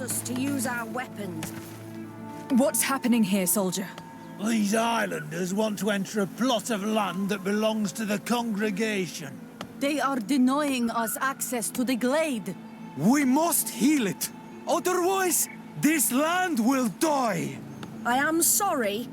Us to use our weapons. What's happening here, soldier? These islanders want to enter a plot of land that belongs to the congregation. They are denying us access to the glade. We must heal it. Otherwise, this land will die. I am sorry,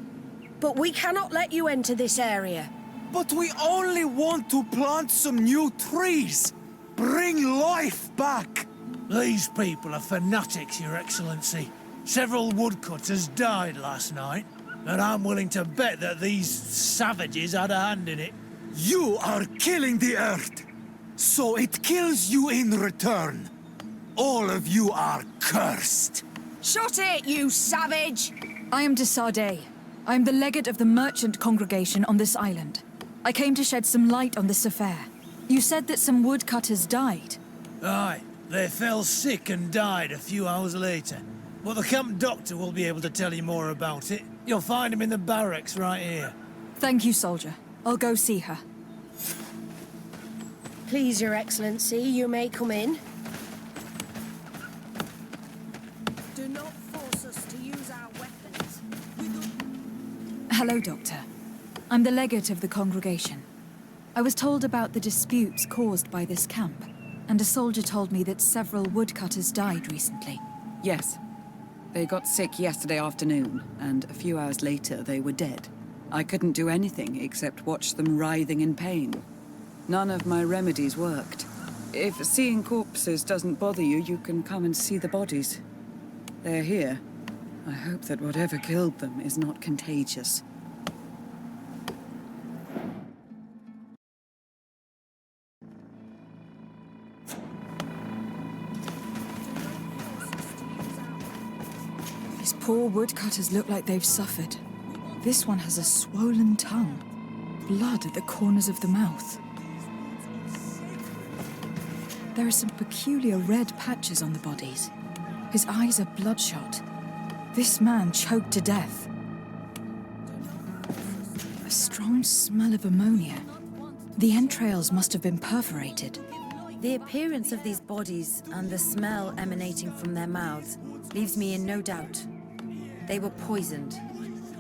but we cannot let you enter this area. But we only want to plant some new trees. Bring life back. These people are fanatics, Your Excellency. Several woodcutters died last night, and I'm willing to bet that these savages had a hand in it. You are killing the earth, so it kills you in return. All of you are cursed. Shut it, you savage! I am De Sarde. I am the legate of the merchant congregation on this island. I came to shed some light on this affair. You said that some woodcutters died. Aye. They fell sick and died a few hours later. But the camp doctor will be able to tell you more about it. You'll find him in the barracks right here. Thank you, soldier. I'll go see her. Please, Your Excellency, you may come in. Do not force us to use our weapons. Hello, Doctor. I'm the legate of the congregation. I was told about the disputes caused by this camp, and a soldier told me that several woodcutters died recently. Yes. They got sick yesterday afternoon, and a few hours later they were dead. I couldn't do anything except watch them writhing in pain. None of my remedies worked. If seeing corpses doesn't bother you, you can come and see the bodies. They're here. I hope that whatever killed them is not contagious. These poor woodcutters look like they've suffered. This one has a swollen tongue, blood at the corners of the mouth. There are some peculiar red patches on the bodies. His eyes are bloodshot. This man choked to death. A strong smell of ammonia. The entrails must have been perforated. The appearance of these bodies and the smell emanating from their mouths leaves me in no doubt. They were poisoned.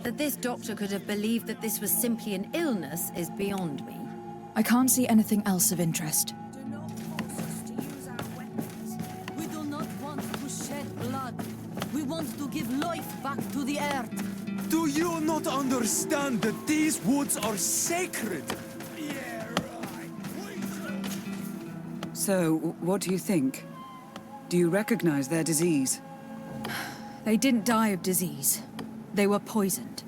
That this doctor could have believed that this was simply an illness is beyond me. I can't see anything else of interest. Do not force us to use our weapons. We do not want to shed blood. We want to give life back to the earth. Do you not understand that these woods are sacred? Yeah, right. So, what do you think? Do you recognize their disease? They didn't die of disease. They were poisoned.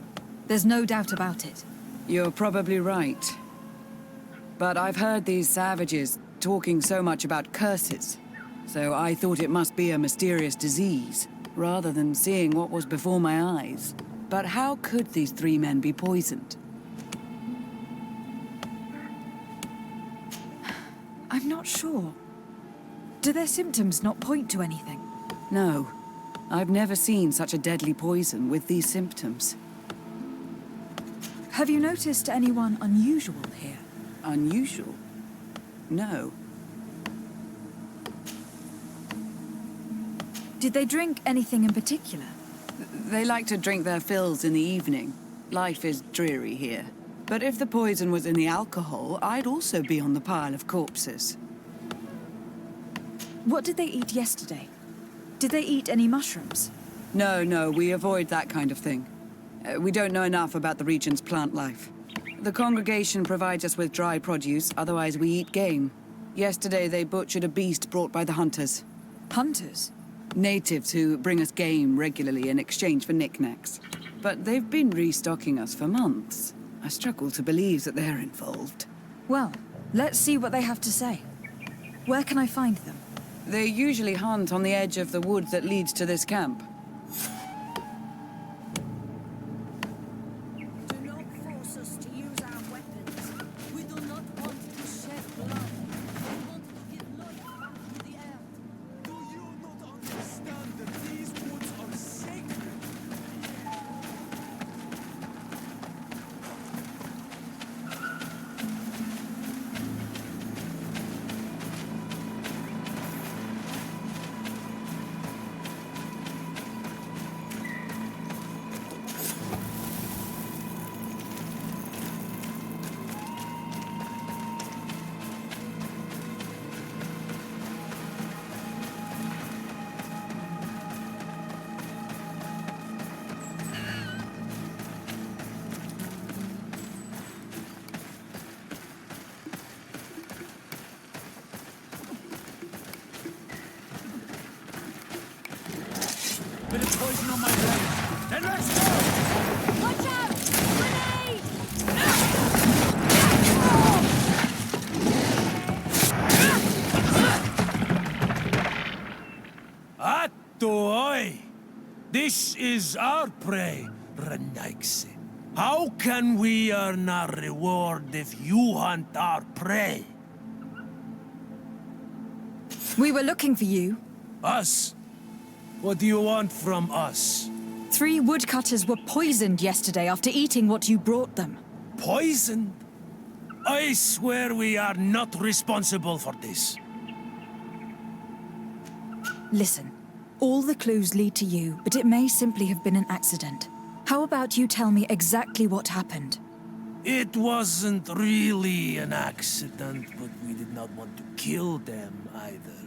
There's no doubt about it. You're probably right. But I've heard these savages talking so much about curses, so I thought it must be a mysterious disease, rather than seeing what was before my eyes. But how could these three men be poisoned? I'm not sure. Do their symptoms not point to anything? No. I've never seen such a deadly poison with these symptoms. Have you noticed anyone unusual here? Unusual? No. Did they drink anything in particular? They like to drink their fills in the evening. Life is dreary here. But if the poison was in the alcohol, I'd also be on the pile of corpses. What did they eat yesterday? Did they eat any mushrooms? No, we avoid that kind of thing. We don't know enough about the region's plant life. The congregation provides us with dry produce, otherwise we eat game. Yesterday they butchered a beast brought by the hunters. Hunters? Natives who bring us game regularly in exchange for knickknacks. But they've been restocking us for months. I struggle to believe that they're involved. Well, let's see what they have to say. Where can I find them? They usually hunt on the edge of the wood that leads to this camp. Do not force us to use our weapons. We do not want to shed blood. We want to give life back to the earth. Do you not understand that these woods are sacred? Bit of poison on my blade. Then let's go! Watch out! Grenade! Atoi! This is our prey, Renaigse. How can we earn our reward if you hunt our prey? We were looking for you. Us? What do you want from us? 3 woodcutters were poisoned yesterday after eating what you brought them. Poisoned? I swear we are not responsible for this. Listen, all the clues lead to you, but it may simply have been an accident. How about you tell me exactly what happened? It wasn't really an accident, but we did not want to kill them either.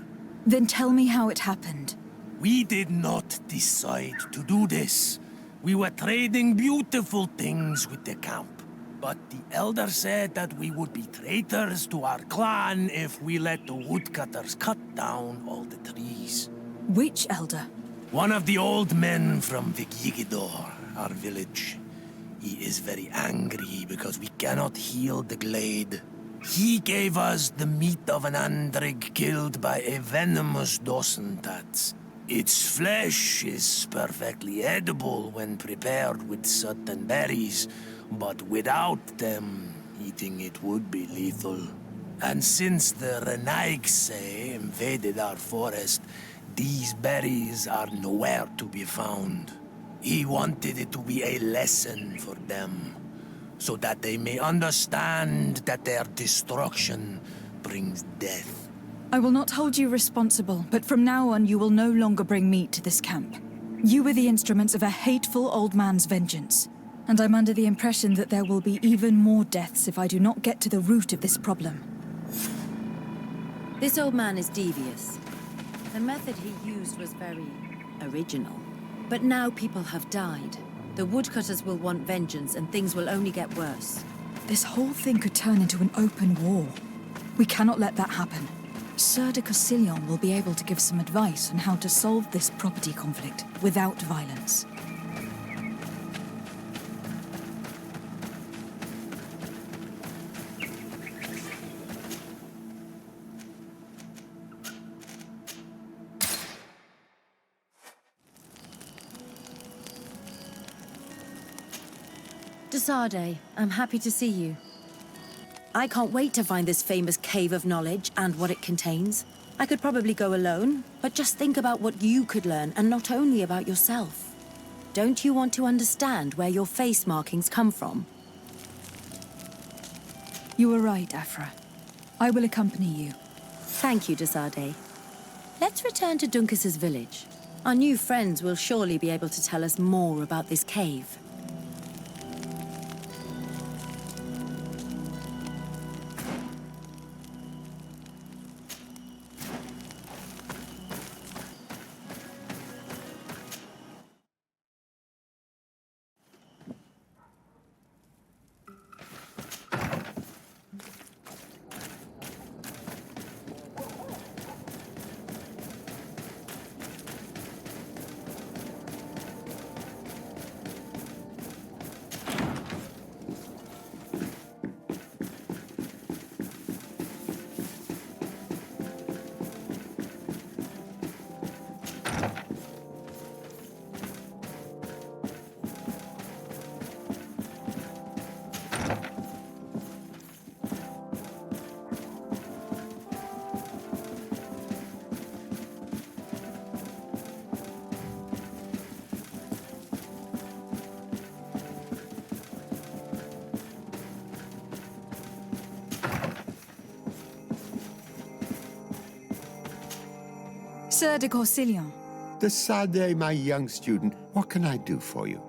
Then tell me how it happened. We did not decide to do this. We were trading beautiful things with the camp. But the elder said that we would be traitors to our clan if we let the woodcutters cut down all the trees. Which elder? One of the old men from Vigigidor, our village. He is very angry because we cannot heal the glade. He gave us the meat of an andrig killed by a venomous dosentats. Its flesh is perfectly edible when prepared with certain berries, but without them, eating it would be lethal. And since the Renaigse invaded our forest, these berries are nowhere to be found. He wanted it to be a lesson for them, so that they may understand that their destruction brings death. I will not hold you responsible, but from now on you will no longer bring meat to this camp. You were the instruments of a hateful old man's vengeance, and I'm under the impression that there will be even more deaths if I do not get to the root of this problem. This old man is devious. The method he used was very original. But now people have died. The woodcutters will want vengeance and things will only get worse. This whole thing could turn into an open war. We cannot let that happen. Sir de Castillon will be able to give some advice on how to solve this property conflict without violence. De Sade, I'm happy to see you. I can't wait to find this famous cave of knowledge and what it contains. I could probably go alone, but just think about what you could learn and not only about yourself. Don't you want to understand where your face markings come from? You were right, Альфра. I will accompany you. Thank you, De Sarde. Let's return to Duncas's village. Our new friends will surely be able to tell us more about this cave. Sir de Corsilion. De Sade, my young student, what can I do for you?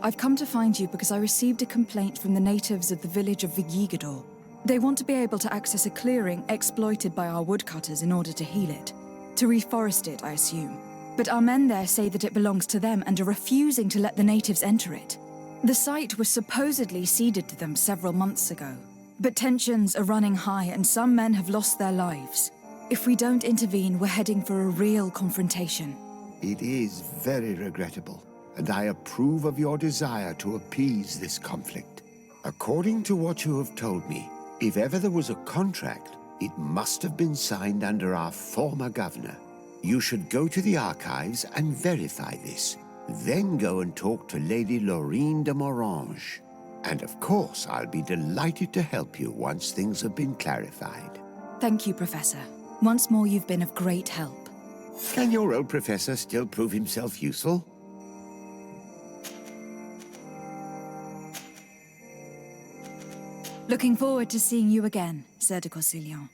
I've come to find you because I received a complaint from the natives of the village of Vigigador. They want to be able to access a clearing exploited by our woodcutters in order to heal it. To reforest it, I assume. But our men there say that it belongs to them and are refusing to let the natives enter it. The site was supposedly ceded to them several months ago. But tensions are running high and some men have lost their lives. If we don't intervene, we're heading for a real confrontation. It is very regrettable, and I approve of your desire to appease this conflict. According to what you have told me, if ever there was a contract, it must have been signed under our former governor. You should go to the archives and verify this. Then go and talk to Lady Laurine de Morange. And of course, I'll be delighted to help you once things have been clarified. Thank you, Professor. Once more, you've been of great help. Can your old professor still prove himself useful? Looking forward to seeing you again, Sir de Corsilion.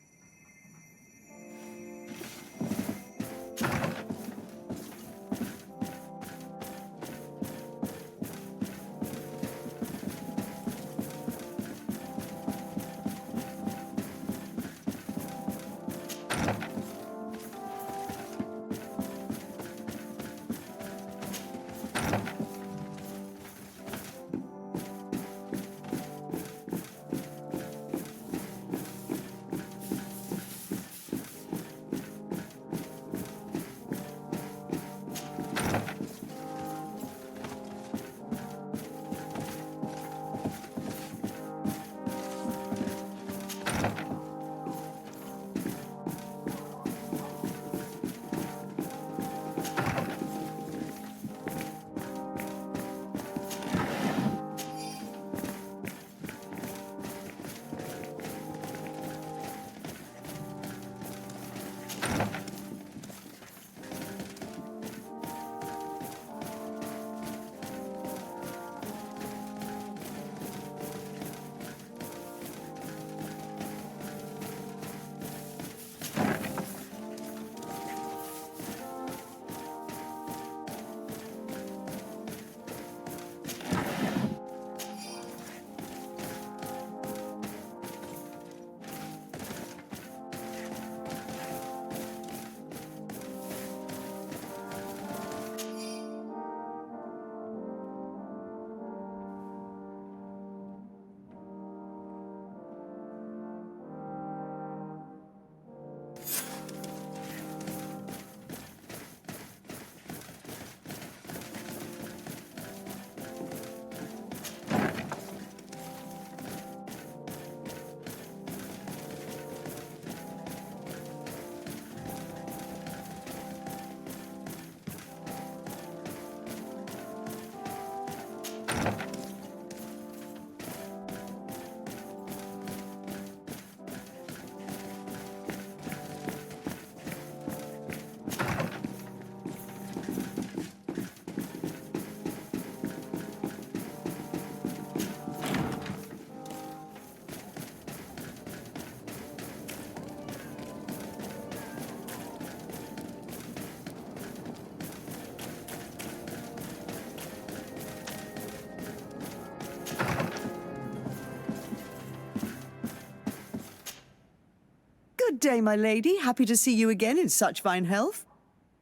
day, my lady. Happy to see you again in such fine health.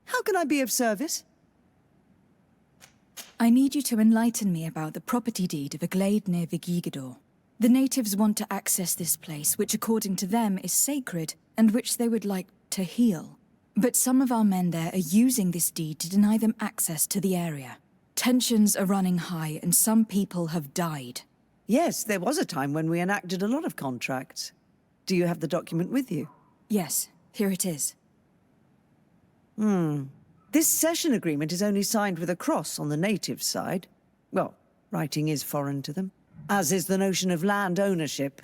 How can I be of service? I need you to enlighten me about the property deed of a glade near Vigigidor. The natives want to access this place, which according to them is sacred, and which they would like to heal. But some of our men there are using this deed to deny them access to the area. Tensions are running high, and some people have died. Yes, there was a time when we enacted a lot of contracts. Do you have the document with you? Yes, here it is. This cession agreement is only signed with a cross on the native side. Well, writing is foreign to them, as is the notion of land ownership.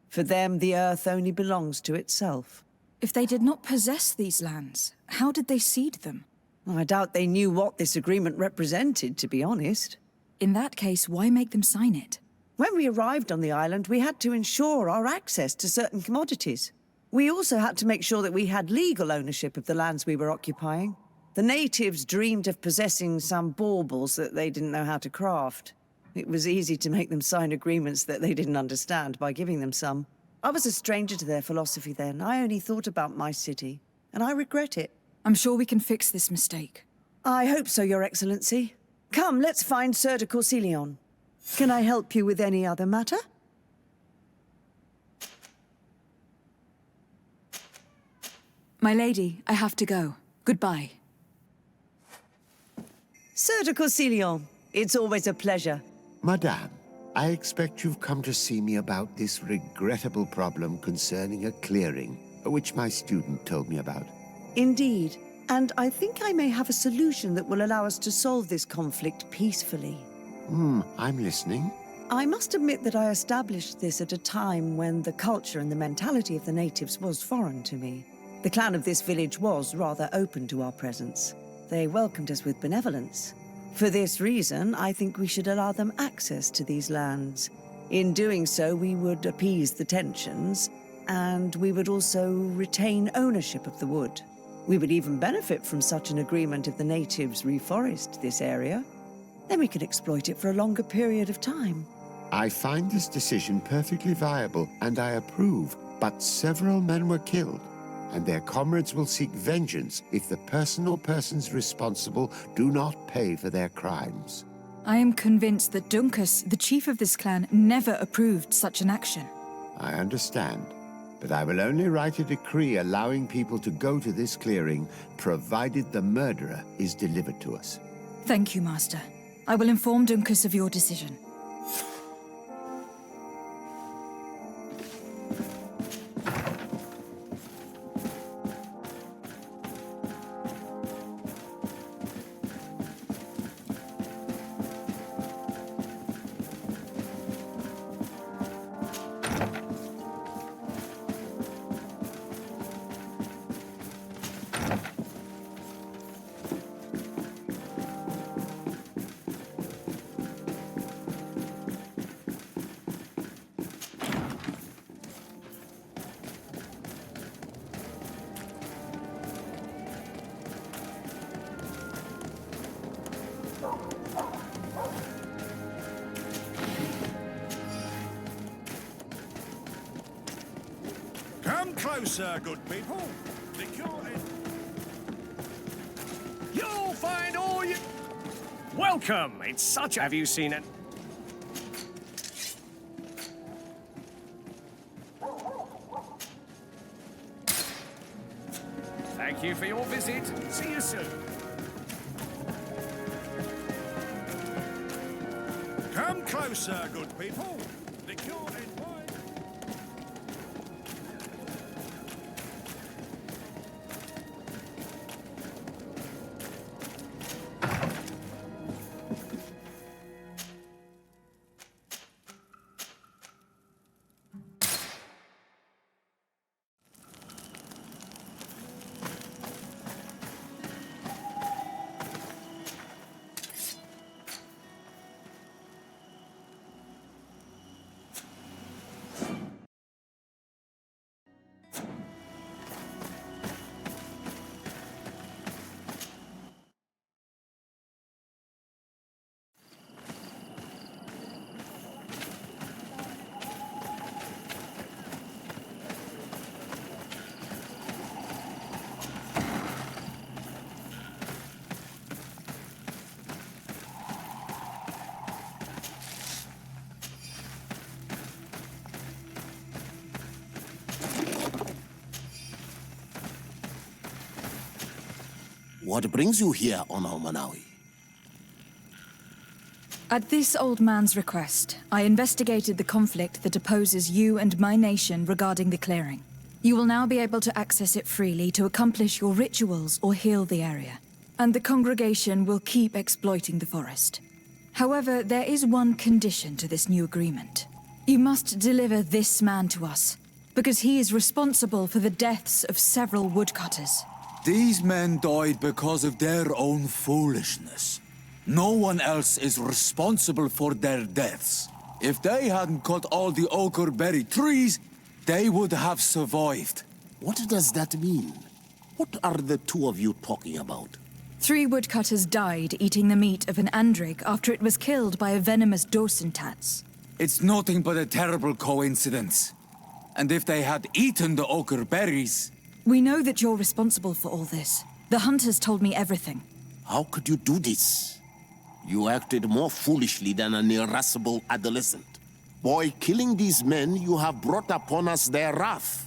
For them, the earth only belongs to itself. If they did not possess these lands, how did they cede them? I doubt they knew what this agreement represented, to be honest. In that case, why make them sign it? When we arrived on the island, we had to ensure our access to certain commodities. We also had to make sure that we had legal ownership of the lands we were occupying. The natives dreamed of possessing some baubles that they didn't know how to craft. It was easy to make them sign agreements that they didn't understand by giving them some. I was a stranger to their philosophy then. I only thought about my city, and I regret it. I'm sure we can fix this mistake. I hope so, Your Excellency. Come, let's find Sir de Corsilion. Can I help you with any other matter? My lady, I have to go. Goodbye. Sir de Corsilion, it's always a pleasure. Madame, I expect you've come to see me about this regrettable problem concerning a clearing, which my student told me about. Indeed, and I think I may have a solution that will allow us to solve this conflict peacefully. I'm listening. I must admit that I established this at a time when the culture and the mentality of the natives was foreign to me. The clan of this village was rather open to our presence. They welcomed us with benevolence. For this reason, I think we should allow them access to these lands. In doing so, we would appease the tensions, and we would also retain ownership of the wood. We would even benefit from such an agreement if the natives reforest this area. Then we could exploit it for a longer period of time. I find this decision perfectly viable, and I approve, but several men were killed, and their comrades will seek vengeance if the person or persons responsible do not pay for their crimes. I am convinced that Dunkus, the chief of this clan, never approved such an action. I understand, but I will only write a decree allowing people to go to this clearing, provided the murderer is delivered to us. Thank you, Master. I will inform Dunkus of your decision. Come closer, good people. You'll find all you... Welcome! It's such... Have you seen it? Thank you for your visit. See you soon. Come closer, good people. The cure in mind. What brings you here on Almanawi? At this old man's request, I investigated the conflict that opposes you and my nation regarding the clearing. You will now be able to access it freely to accomplish your rituals or heal the area. And the congregation will keep exploiting the forest. However, there is one condition to this new agreement. You must deliver this man to us, because he is responsible for the deaths of several woodcutters. These men died because of their own foolishness. No one else is responsible for their deaths. If they hadn't cut all the oakerberry trees, they would have survived. What does that mean? What are the two of you talking about? 3 woodcutters died eating the meat of an andrig after it was killed by a venomous dosentats. It's nothing but a terrible coincidence. And if they had eaten the oakerberries... We know that you're responsible for all this. The hunters told me everything. How could you do this? You acted more foolishly than an irascible adolescent. By killing these men, you have brought upon us their wrath.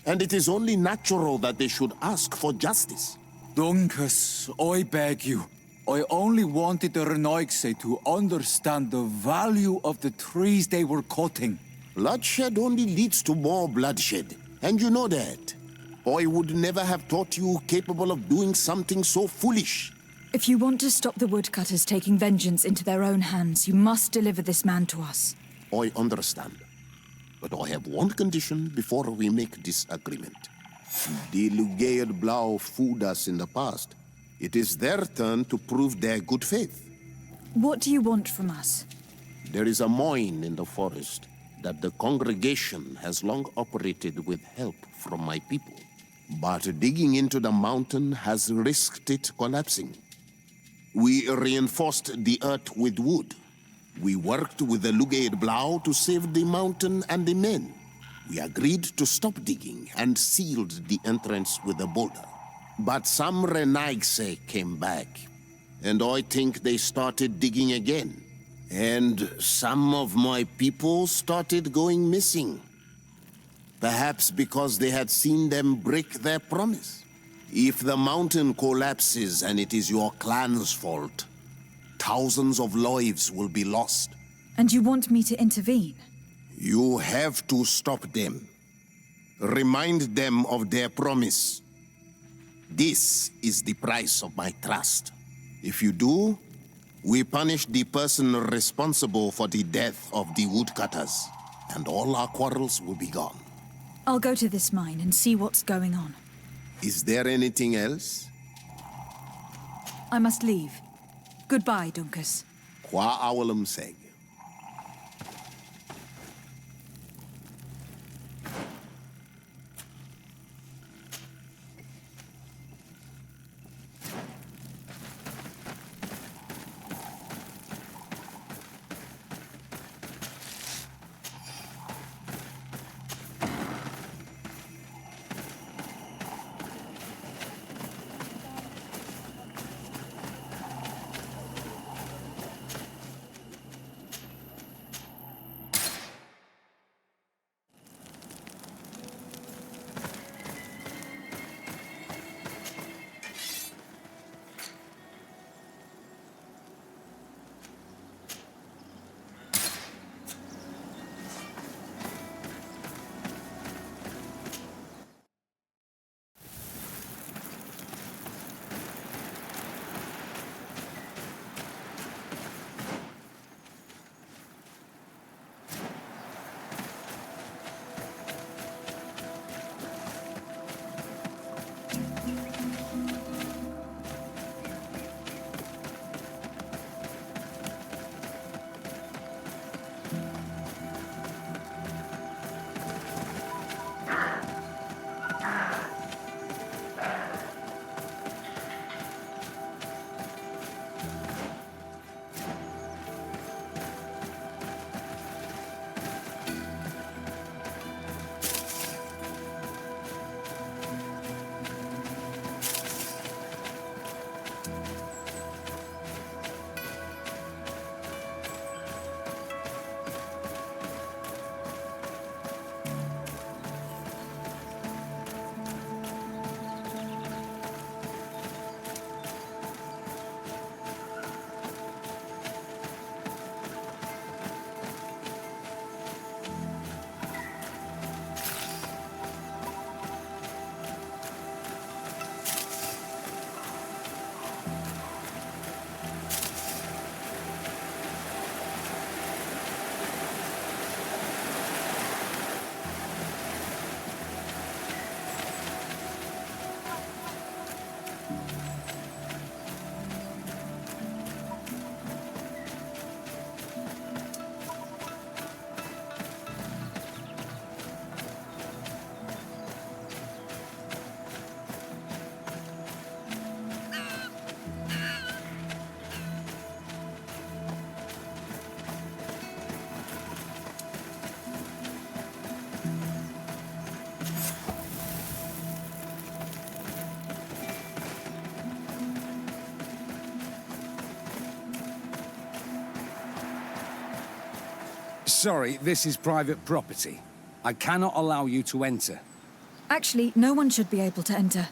And it is only natural that they should ask for justice. Dunkus, I beg you. I only wanted the Renoigse to understand the value of the trees they were cutting. Bloodshed only leads to more bloodshed, and you know that. I would never have thought you capable of doing something so foolish. If you want to stop the woodcutters taking vengeance into their own hands, you must deliver this man to us. I understand. But I have one condition before we make this agreement. The Lugaid Blau fooled us in the past. It is their turn to prove their good faith. What do you want from us? There is a mine in the forest that the congregation has long operated with help from my people. But digging into the mountain has risked it collapsing. We reinforced the earth with wood. We worked with the Lugaid Blau to save the mountain and the men. We agreed to stop digging and sealed the entrance with a boulder. But some Renaigse came back, and I think they started digging again. And some of my people started going missing. Perhaps because they had seen them break their promise. If the mountain collapses and it is your clan's fault, thousands of lives will be lost. And you want me to intervene? You have to stop them. Remind them of their promise. This is the price of my trust. If you do, we punish the person responsible for the death of the woodcutters, and all our quarrels will be gone. I'll go to this mine and see what's going on. Is there anything else? I must leave. Goodbye, Dunkus. Qua awalam seg. Sorry, this is private property. I cannot allow you to enter. Actually, no one should be able to enter.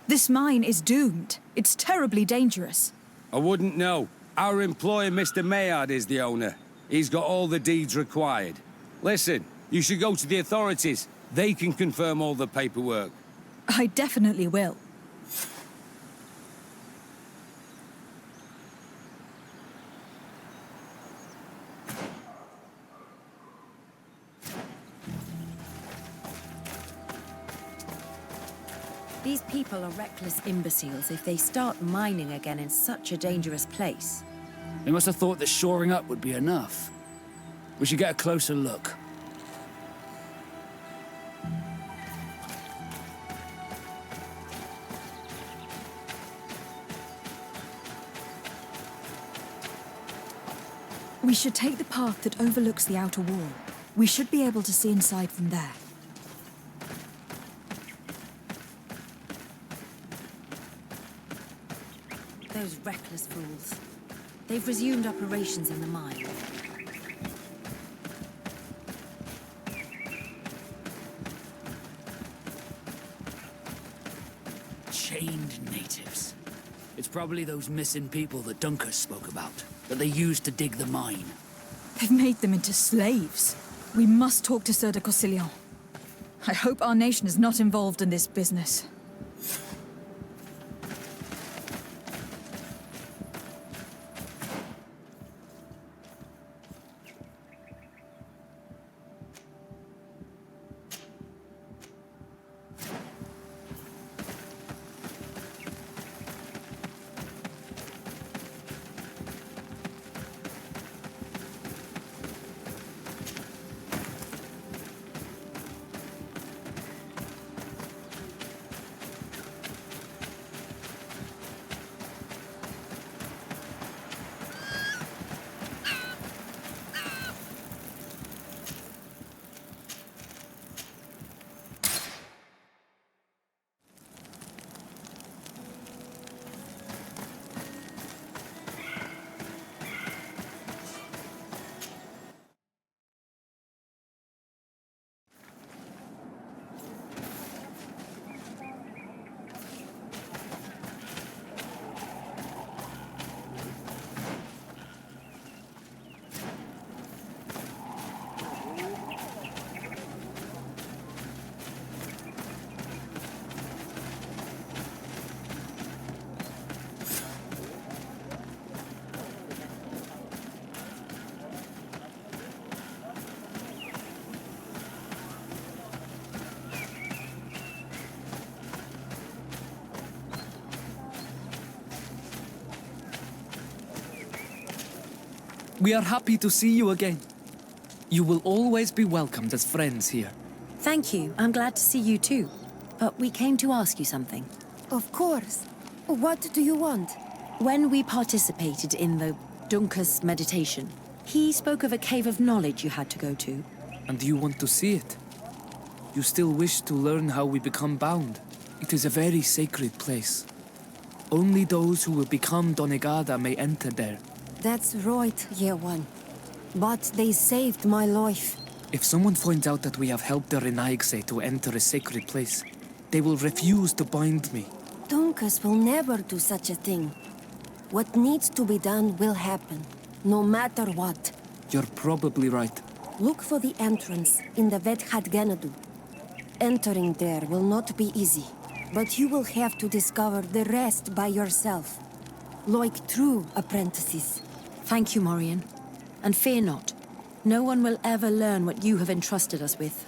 This mine is doomed. It's terribly dangerous. I wouldn't know. Our employer, Mr. Maillard, is the owner. He's got all the deeds required. Listen, you should go to the authorities. They can confirm all the paperwork. I definitely will. These people are reckless imbeciles if they start mining again in such a dangerous place. They must have thought that shoring up would be enough. We should get a closer look. We should take the path that overlooks the outer wall. We should be able to see inside from there. Those reckless fools. They've resumed operations in the mine. Chained natives. It's probably those missing people that Duncan spoke about, that they used to dig the mine. They've made them into slaves. We must talk to Sir de Cossillon. I hope our nation is not involved in this business. We are happy to see you again. You will always be welcomed as friends here. Thank you. I'm glad to see you too. But we came to ask you something. Of course. What do you want? When we participated in the Dunkus meditation, he spoke of a cave of knowledge you had to go to. And you want to see it? You still wish to learn how we become bound? It is a very sacred place. Only those who will become Donegada may enter there. That's right, Year One. But they saved my life. If someone finds out that we have helped the Renaigse to enter a sacred place, they will refuse to bind me. Dunkus will never do such a thing. What needs to be done will happen, no matter what. You're probably right. Look for the entrance in the Vedhat Ganadu. Entering there will not be easy, but you will have to discover the rest by yourself. Like true apprentices. Thank you, Morian. And fear not. No one will ever learn what you have entrusted us with.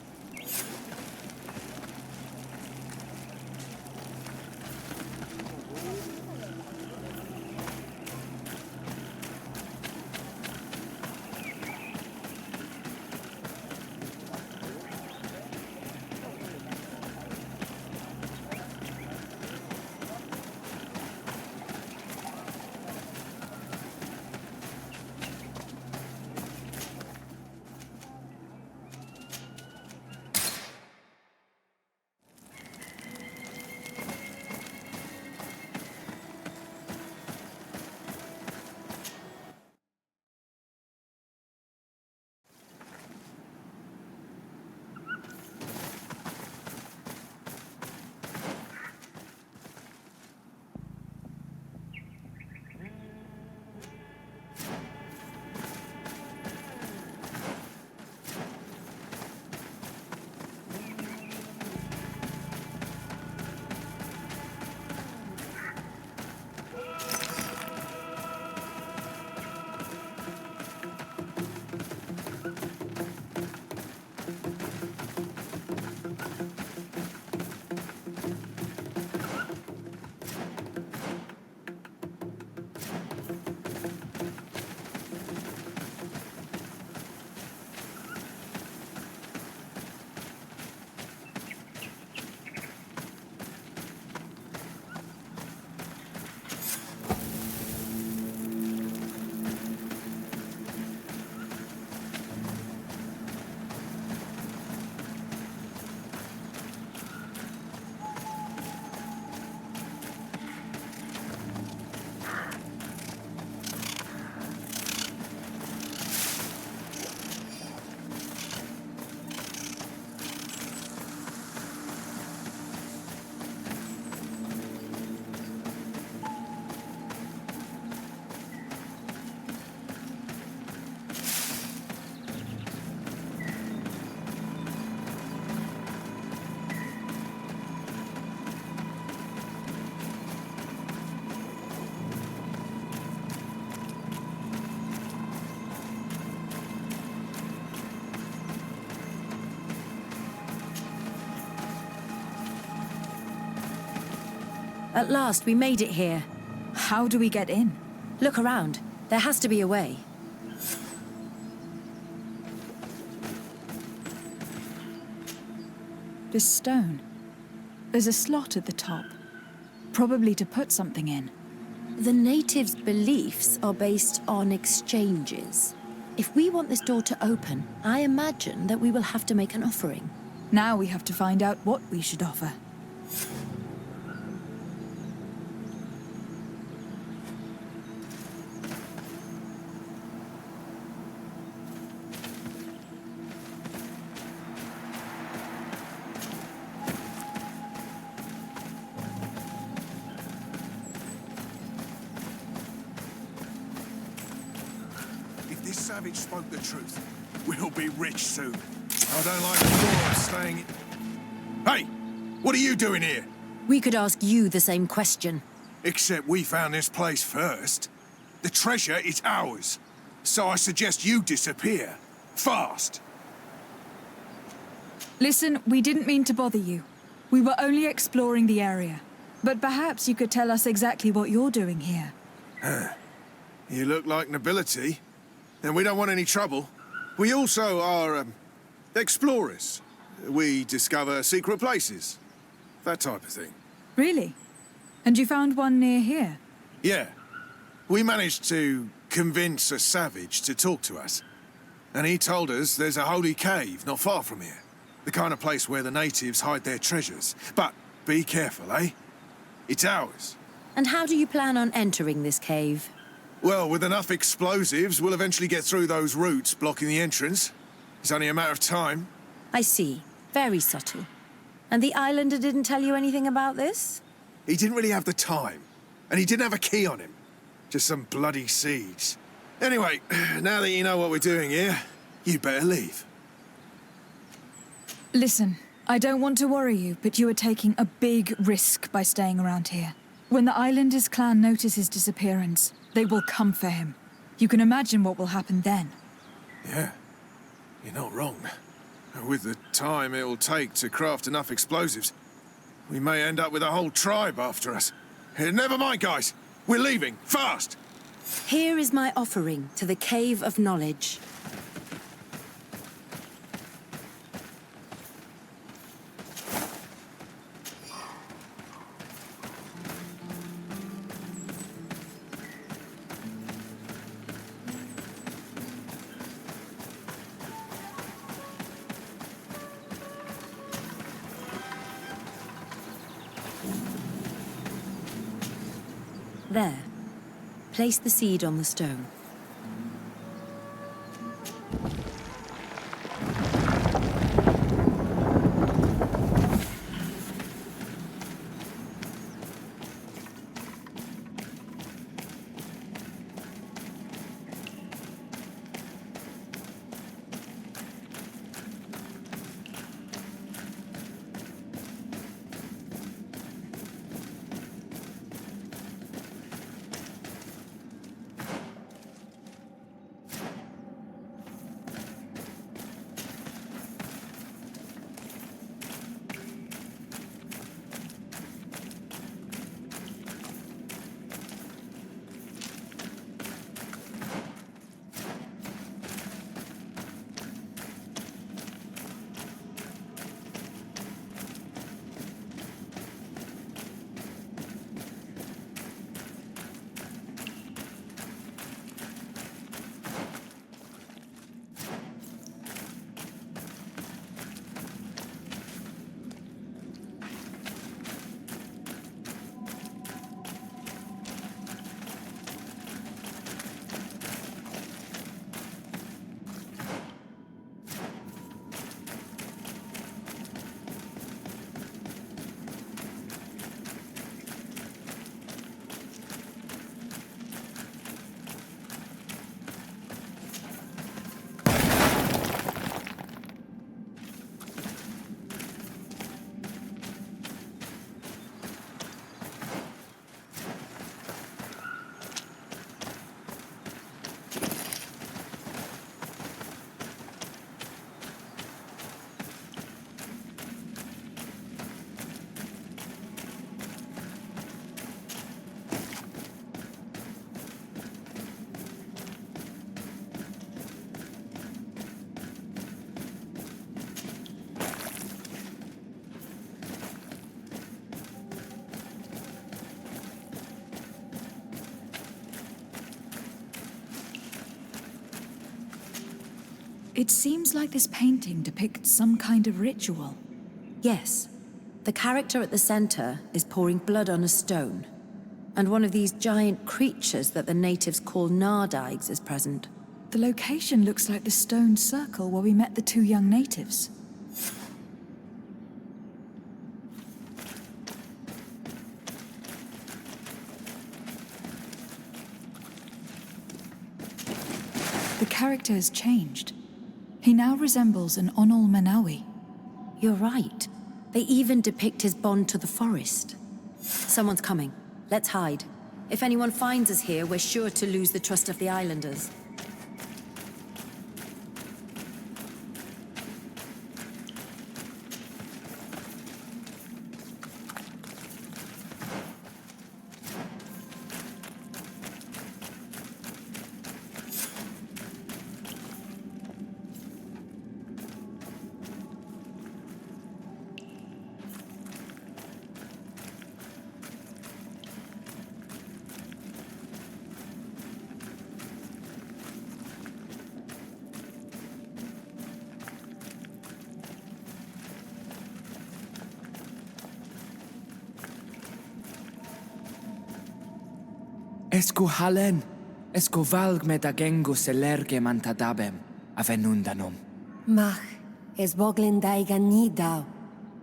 At last, we made it here. How do we get in? Look around. There has to be a way. This stone. There's a slot at the top. Probably to put something in. The natives' beliefs are based on exchanges. If we want this door to open, I imagine that we will have to make an offering. Now we have to find out what we should offer. Savage spoke the truth. We'll be rich soon. I don't like the thought of staying in... Hey! What are you doing here? We could ask you the same question. Except we found this place first. The treasure is ours. So I suggest you disappear. Fast! Listen, we didn't mean to bother you. We were only exploring the area. But perhaps you could tell us exactly what you're doing here. You look like nobility. And we don't want any trouble. We also are, explorers. We discover secret places. That type of thing. Really? And you found one near here? Yeah. We managed to convince a savage to talk to us. And he told us there's a holy cave not far from here. The kind of place where the natives hide their treasures. But be careful, eh? It's ours. And how do you plan on entering this cave? Well, with enough explosives, we'll eventually get through those roots blocking the entrance. It's only a matter of time. I see. Very subtle. And the islander didn't tell you anything about this? He didn't really have the time. And he didn't have a key on him. Just some bloody seeds. Anyway, now that you know what we're doing here, you better leave. Listen, I don't want to worry you, but you are taking a big risk by staying around here. When the Islanders' clan notice his disappearance, they will come for him. You can imagine what will happen then. Yeah, you're not wrong. With the time it will take to craft enough explosives, we may end up with a whole tribe after us. Never mind, guys. We're leaving, fast! Here is my offering to the Cave of Knowledge. There. Place the seed on the stone. It seems like this painting depicts some kind of ritual. Yes. The character at the center is pouring blood on a stone. And one of these giant creatures that the natives call nardigs is present. The location looks like the stone circle where we met the two young natives. The character has changed. He now resembles an Onol Manawi. You're right. They even depict his bond to the forest. Someone's coming. Let's hide. If anyone finds us here, we're sure to lose the trust of the islanders. Esco halen, esco valg med agengo selerge mantadabem, avenundanum. Mach, es boglin daigan nidau,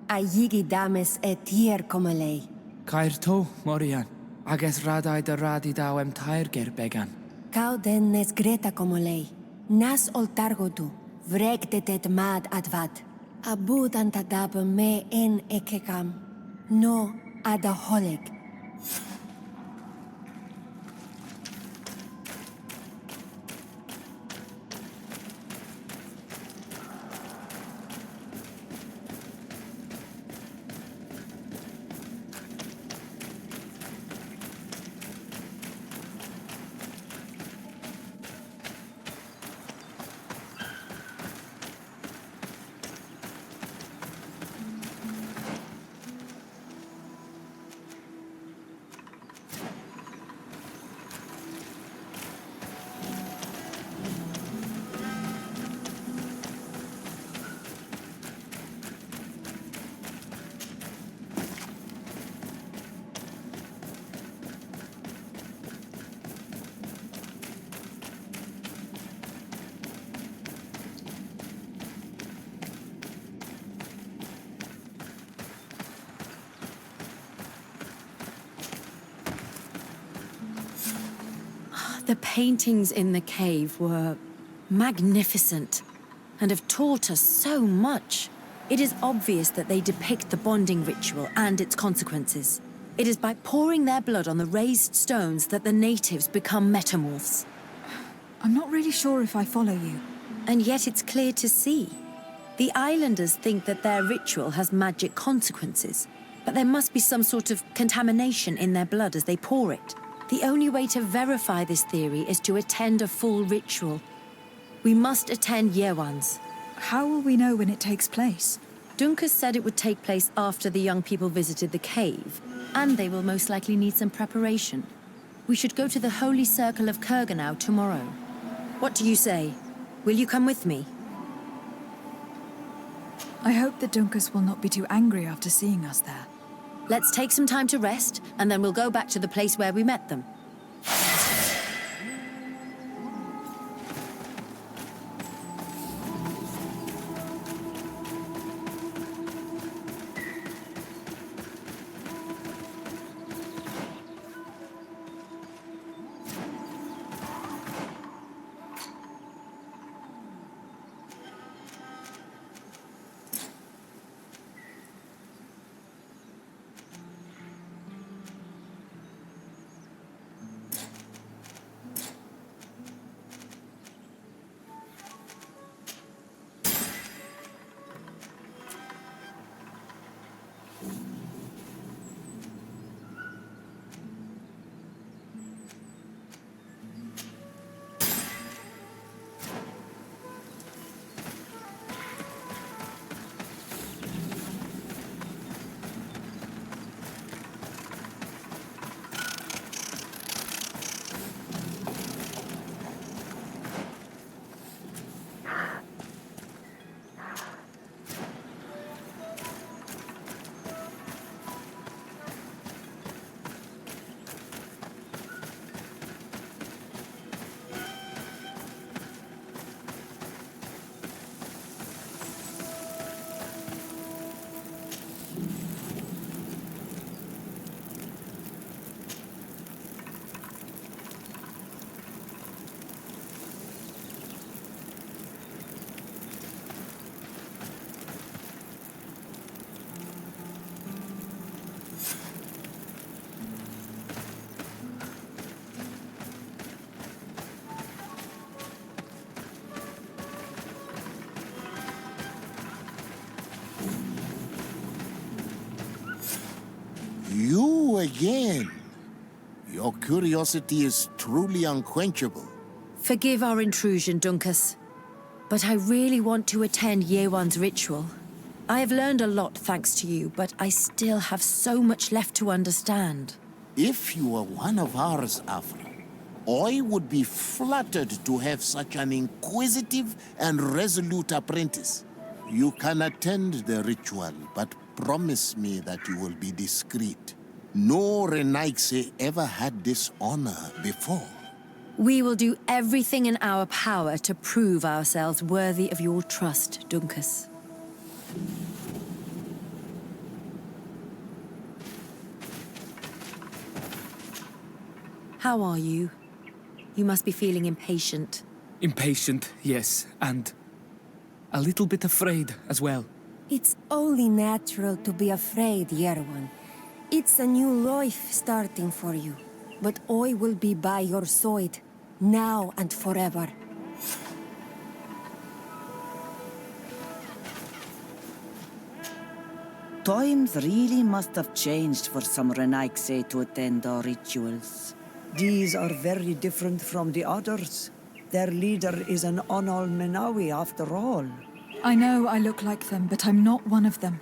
a yigi dames et tier comalei. Cair to, Morian, ages radai da radi dawem tairger began. Cau den nes greta comalei, nas oltargodu, vregdetet mad advad. Abud antadabem me en ekekam, no adaholeg. The paintings in the cave were magnificent and have taught us so much. It is obvious that they depict the bonding ritual and its consequences. It is by pouring their blood on the raised stones that the natives become metamorphs. I'm not really sure if I follow you. And yet it's clear to see. The islanders think that their ritual has magic consequences, but there must be some sort of contamination in their blood as they pour it. The only way to verify this theory is to attend a full ritual. We must attend Yewan's. How will we know when it takes place? Dunkus said it would take place after the young people visited the cave, and they will most likely need some preparation. We should go to the Holy Circle of Kurganau tomorrow. What do you say? Will you come with me? I hope that Dunkus will not be too angry after seeing us there. Let's take some time to rest, and then we'll go back to the place where we met them. again. Your curiosity is truly unquenchable. Forgive our intrusion, Dunkus, but I really want to attend Year One's ritual. I have learned a lot thanks to you, but I still have so much left to understand. If you were one of ours, Альфра, I would be flattered to have such an inquisitive and resolute apprentice. You can attend the ritual, but promise me that you will be discreet. No Renaigse ever had this honor before. We will do everything in our power to prove ourselves worthy of your trust, Dunkus. How are you? You must be feeling impatient. Impatient, yes, and a little bit afraid as well. It's only natural to be afraid, Year One. It's a new life starting for you. But I will be by your side, now and forever. Times really must have changed for some Renaigse to attend our rituals. These are very different from the others. Their leader is an Onol Menawi after all. I know I look like them, but I'm not one of them.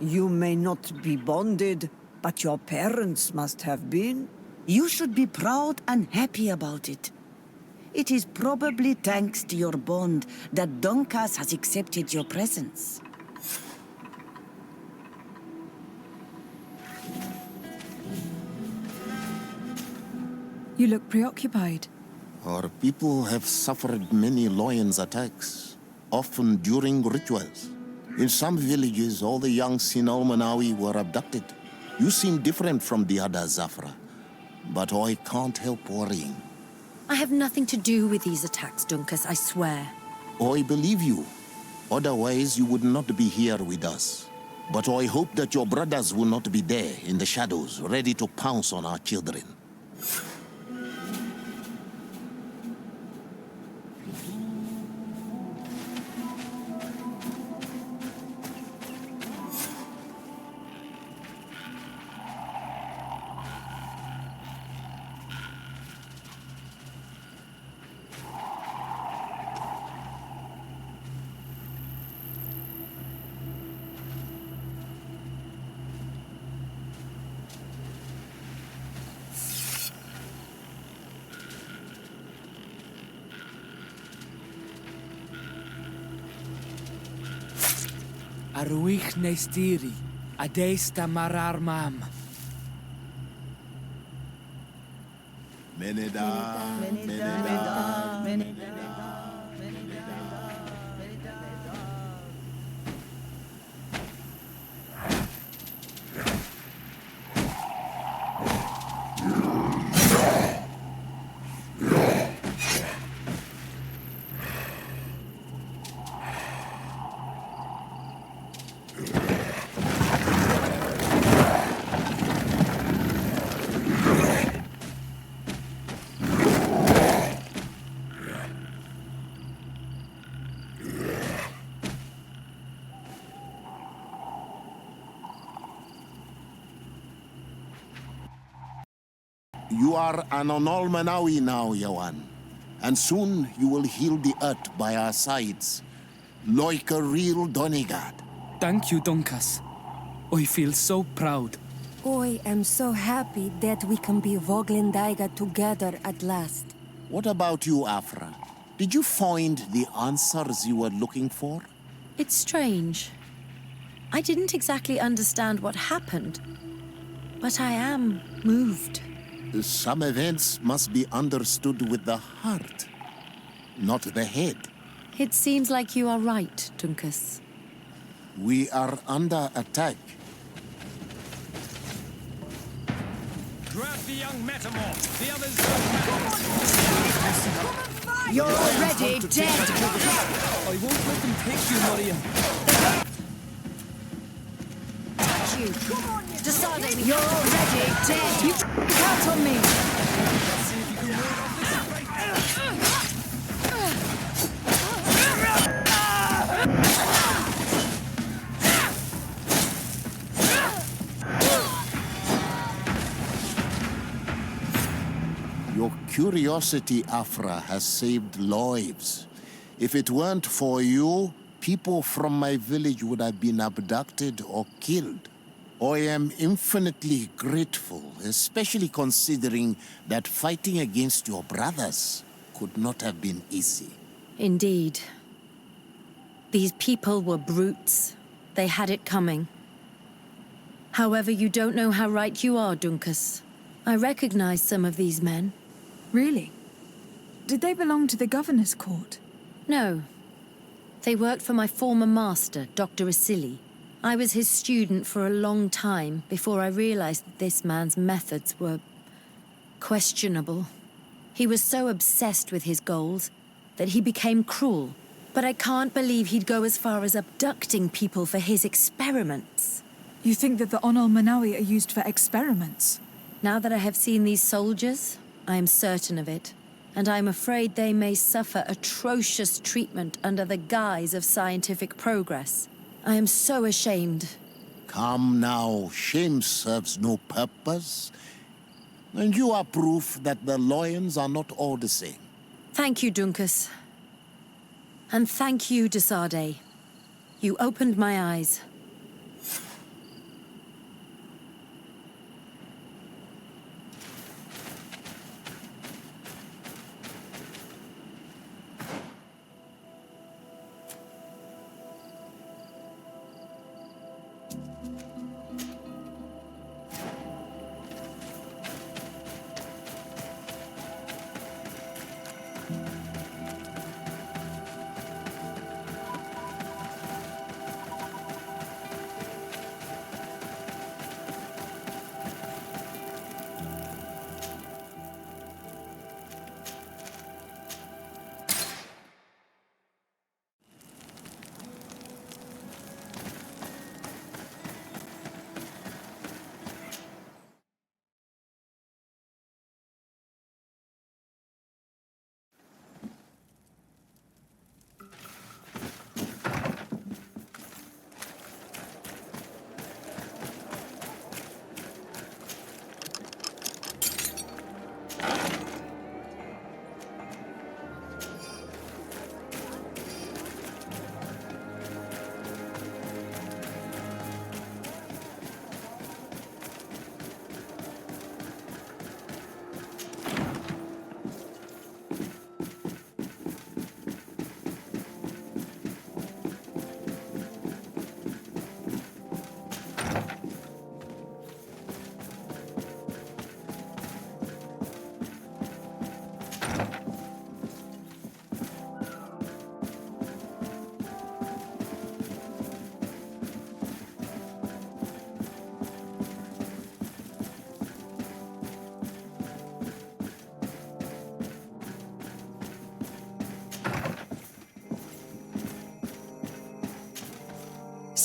You may not be bonded, but your parents must have been. You should be proud and happy about it. It is probably thanks to your bond that Dunkus has accepted your presence. You look preoccupied. Our people have suffered many lions attacks, often during rituals. In some villages, all the young Sinalmanawi were abducted. You seem different from the others, Альфра, but I can't help worrying. I have nothing to do with these attacks, Dunkus, I swear. I believe you. Otherwise, you would not be here with us. But I hope that your brothers will not be there in the shadows, ready to pounce on our children. Aruich Nestiri, Adesta Marar Mam. Meneda, Meneda. You are an Onolmanawi now, Yawan. And soon you will heal the earth by our sides, like a real Donegad. Thank you, Dunkus. I feel so proud. I am so happy that we can be Voglendaiga together at last. What about you, Альфра? Did you find the answers you were looking for? It's strange. I didn't exactly understand what happened, but I am moved. Some events must be understood with the heart, not the head. It seems like you are right, Dunkus. We are under attack. Grab the young metamorph. The others don't. You're already dead! I won't let them take you, Maria. You. De Sarde, you're already dead! You count on me! curiosity, Альфра, has saved lives. If it weren't for you, people from my village would have been abducted or killed. I am infinitely grateful, especially considering that fighting against your brothers could not have been easy. Indeed. These people were brutes. They had it coming. However, you don't know how right you are, Dunkus. I recognize some of these men. Really? Did they belong to the governor's court? No. They worked for my former master, Dr. Asili. I was his student for a long time before I realized that this man's methods were questionable. He was so obsessed with his goals that he became cruel. But I can't believe he'd go as far as abducting people for his experiments. You think that the Onol Manawi are used for experiments? Now that I have seen these soldiers, I am certain of it. And I'm afraid they may suffer atrocious treatment under the guise of scientific progress. I am so ashamed. Come now, shame serves no purpose. And you are proof that the lions are not all the same. Thank you, Dunkus. And thank you, De Sarde. You opened my eyes.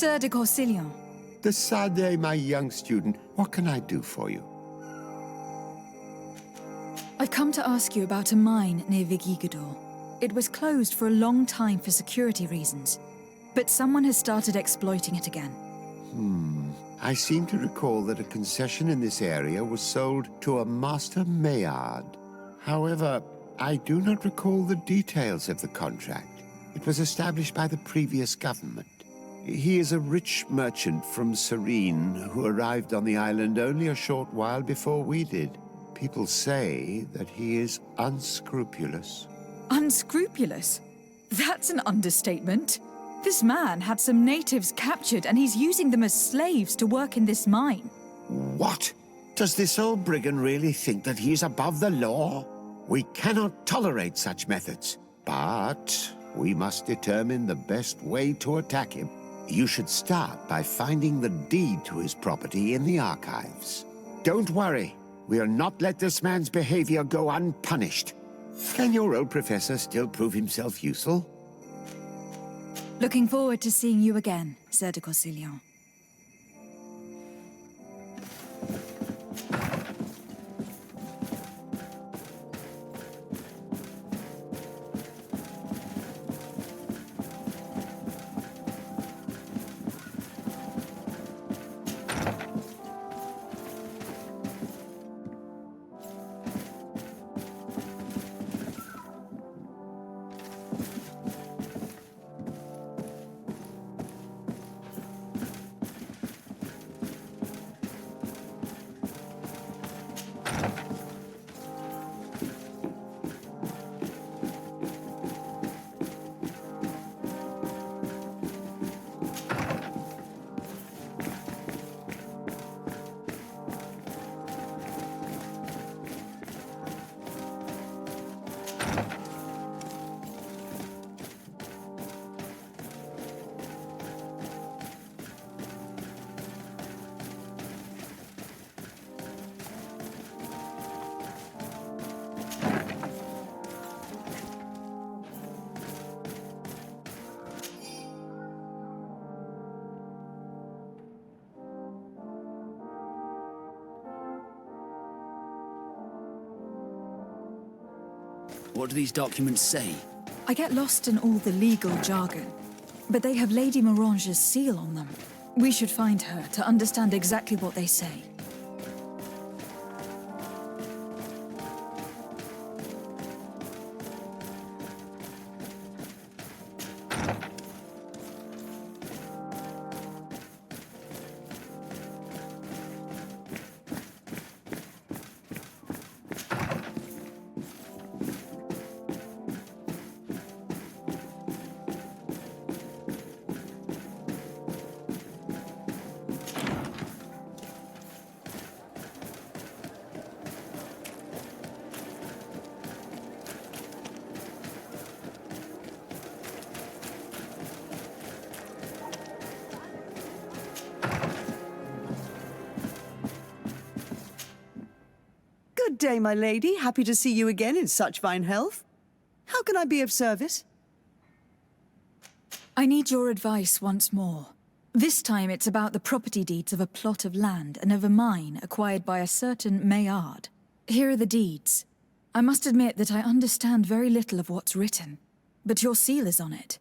Sir de Corsilion. De Sade, my young student, what can I do for you? I've come to ask you about a mine near Vigigador. It was closed for a long time for security reasons, but someone has started exploiting it again. I seem to recall that a concession in this area was sold to a Master Maillard. However, I do not recall the details of the contract. It was established by the previous government. He is a rich merchant from Serene who arrived on the island only a short while before we did. People say that he is unscrupulous. Unscrupulous? That's an understatement. This man had some natives captured and he's using them as slaves to work in this mine. What? Does this old brigand really think that he is above the law? We cannot tolerate such methods, but we must determine the best way to attack him. You should start by finding the deed to his property in the archives. Don't worry, we'll not let this man's behavior go unpunished. Can your old professor still prove himself useful? Looking forward to seeing you again, Sir de Corsilion. What do these documents say? I get lost in all the legal jargon, but they have Lady Morange's seal on them. We should find her to understand exactly what they say. Good day, my lady. Happy to see you again in such fine health. How can I be of service? I need your advice once more. This time it's about the property deeds of a plot of land and of a mine acquired by a certain Maillard. Here are the deeds. I must admit that I understand very little of what's written, but your seal is on it.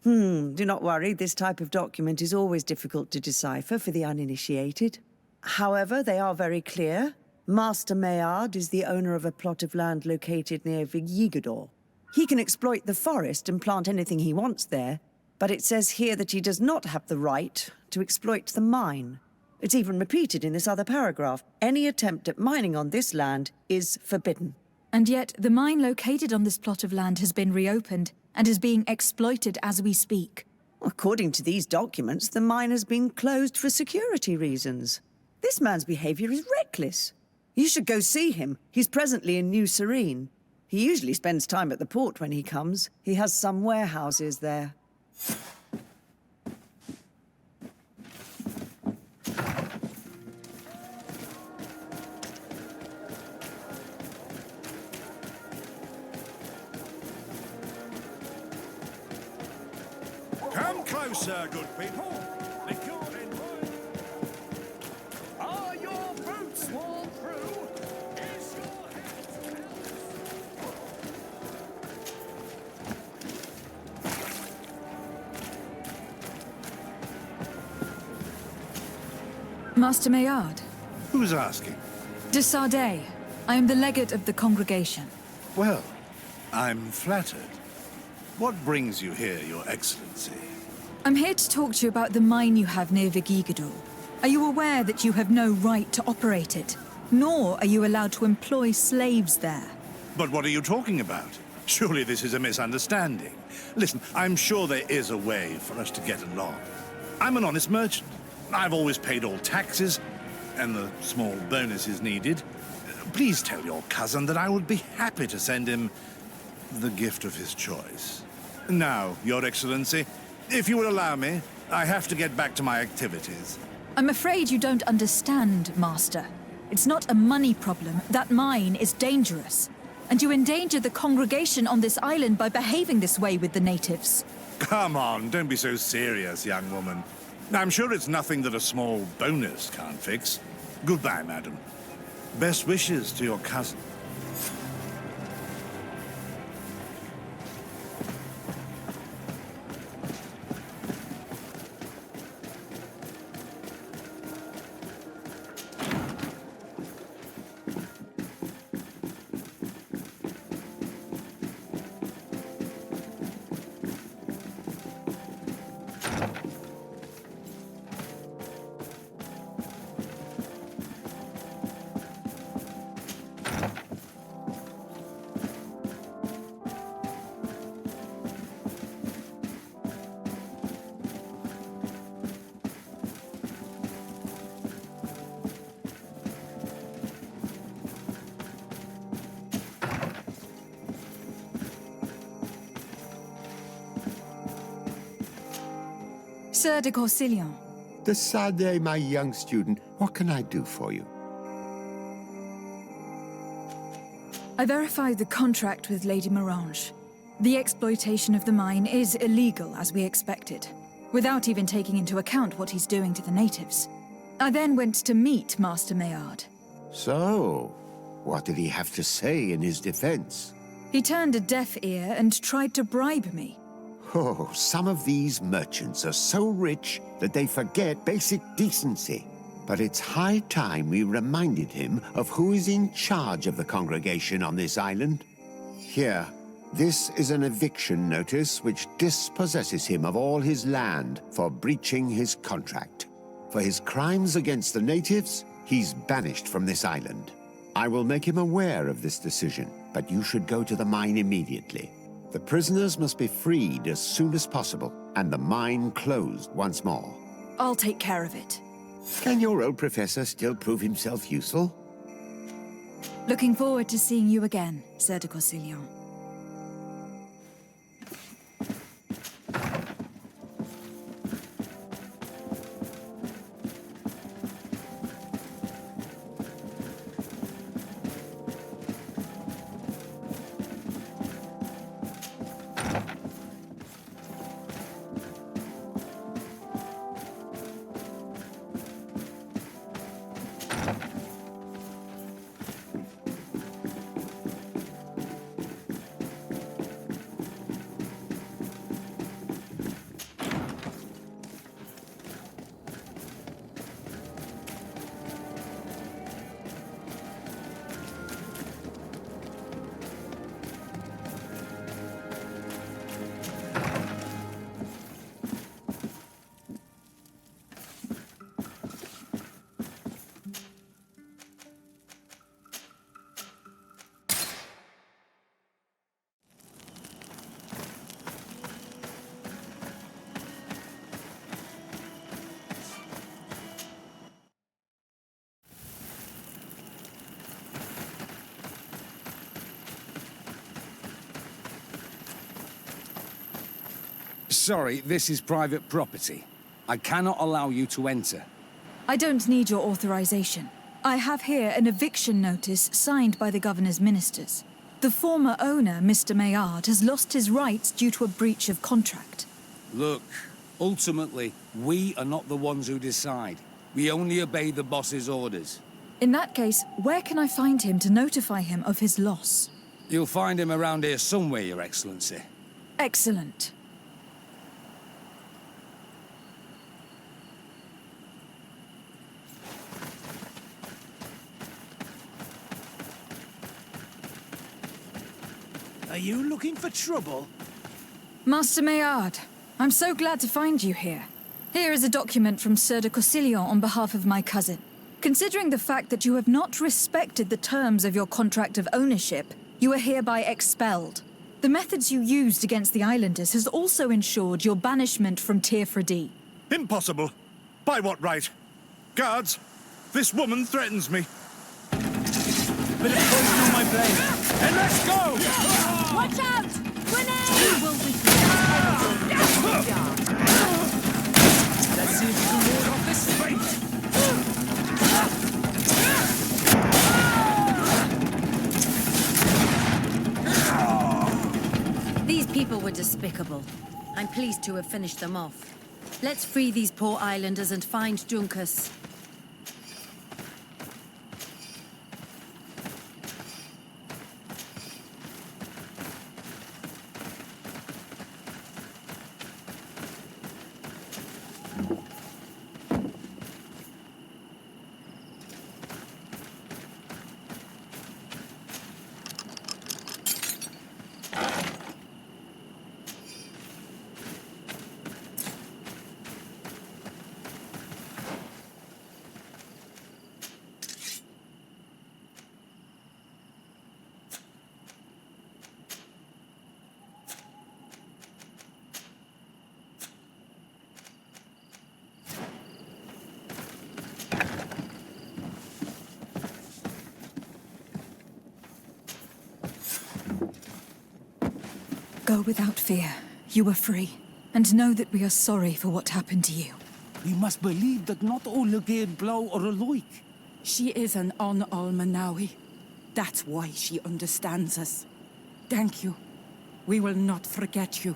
Do not worry. This type of document is always difficult to decipher for the uninitiated. However, they are very clear. Master Maillard is the owner of a plot of land located near Vigigador. He can exploit the forest and plant anything he wants there, but it says here that he does not have the right to exploit the mine. It's even repeated in this other paragraph. Any attempt at mining on this land is forbidden. And yet, the mine located on this plot of land has been reopened and is being exploited as we speak. According to these documents, the mine has been closed for security reasons. This man's behavior is reckless. You should go see him. He's presently in New Serene. He usually spends time at the port when he comes. He has some warehouses there. Come closer, good people. The good invite. Are your boots worn through? Is your head Master Maillard. Who's asking? De Sade. I am the legate of the congregation. Well, I'm flattered. What brings you here, Your Excellency? I'm here to talk to you about the mine you have near Vigigador. Are you aware that you have no right to operate it? Nor are you allowed to employ slaves there. But what are you talking about? Surely this is a misunderstanding. Listen, I'm sure there is a way for us to get along. I'm an honest merchant. I've always paid all taxes, and the small bonuses needed. Please tell your cousin that I would be happy to send him the gift of his choice. Now, Your Excellency, if you would allow me, I have to get back to my activities. I'm afraid you don't understand, Master. It's not a money problem. That mine is dangerous. And you endanger the congregation on this island by behaving this way with the natives. Come on, don't be so serious, young woman. I'm sure it's nothing that a small bonus can't fix. Goodbye, madam. Best wishes to your cousin. Sir de Corsillon. De Sade, my young student, what can I do for you? I verified the contract with Lady Morange. The exploitation of the mine is illegal, as we expected, without even taking into account what he's doing to the natives. I then went to meet Master Maillard. So, What did he have to say in his defense? He turned a deaf ear and tried to bribe me. Oh, some of these merchants are so rich that they forget basic decency. But it's high time we reminded him of who is in charge of the congregation on this island. Here, this is an eviction notice which dispossesses him of all his land for breaching his contract. For his crimes against the natives, he's banished from this island. I will make him aware of this decision, but you should go to the mine immediately. The prisoners must be freed as soon as possible, and the mine closed once more. I'll take care of it. Can your old professor still prove himself useful? Looking forward to seeing you again, Sir de Corsillon. Sorry, this is private property. I cannot allow you to enter. I don't need your authorization. I have here an eviction notice signed by the governor's ministers. The former owner, Mr. Maillard, has lost his rights due to a breach of contract. Look, ultimately, we are not the ones who decide. We only obey the boss's orders. In that case, where can I find him to notify him of his loss? You'll find him around here somewhere, Your Excellency. Excellent. Are you looking for trouble? Master Maillard, I'm so glad to find you here. Here is a document from Sir de Corsillon on behalf of my cousin. Considering the fact that you have not respected the terms of your contract of ownership, you are hereby expelled. The methods you used against the islanders has also ensured your banishment from Tir-Fradi. Impossible. By what right? Guards, this woman threatens me. But it goes through my brain. And let's go! Watch out! Grenade! You will be Let's see if we can ward off this fate. These people were despicable. I'm pleased to have finished them off. Let's free these poor islanders and find Juncus. Go without fear. You are free. And know that we are sorry for what happened to you. We must believe that not all again blow or alike. She is an Almanawi. That's why she understands us. Thank you. We will not forget you.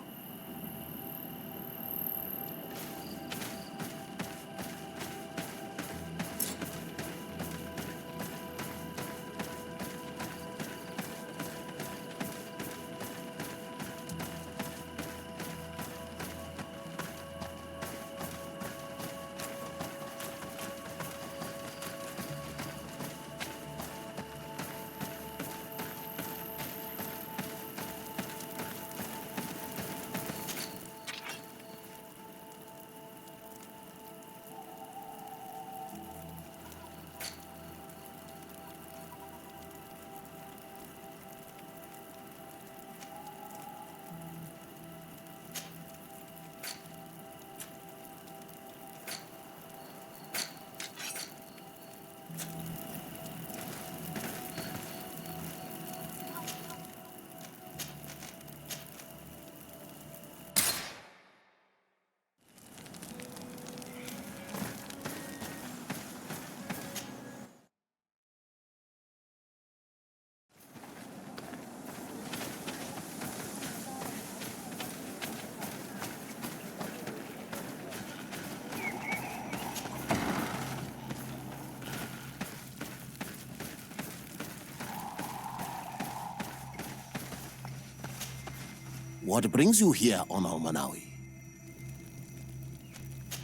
What brings you here on Almanawi?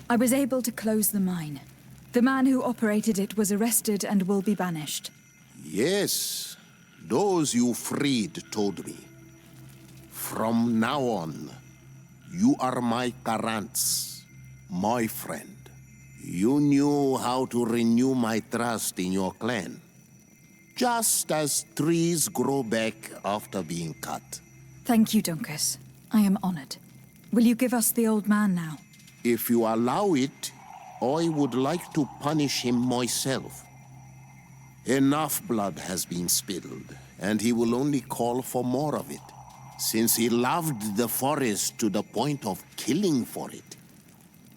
I was able to close the mine. The man who operated it was arrested and will be banished. Yes, those you freed told me. From now on, you are my Karants, my friend. You knew how to renew my trust in your clan. Just as trees grow back after being cut. Thank you, Dunkus. I am honored. Will you give us the old man now? If you allow it, I would like to punish him myself. Enough blood has been spilled, and he will only call for more of it, since he loved the forest to the point of killing for it.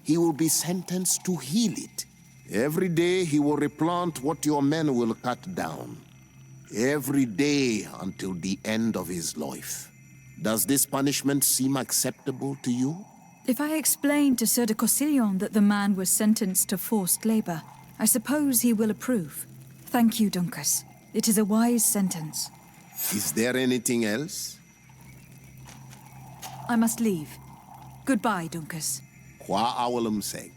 He will be sentenced to heal it. Every day he will replant what your men will cut down. Every day until the end of his life. Does this punishment seem acceptable to you? If I explain to Sir de Cossillon that the man was sentenced to forced labor, I suppose he will approve. Thank you, Dunkus. It is a wise sentence. Is there anything else? I must leave. Goodbye, Dunkus. Qua awalum seg.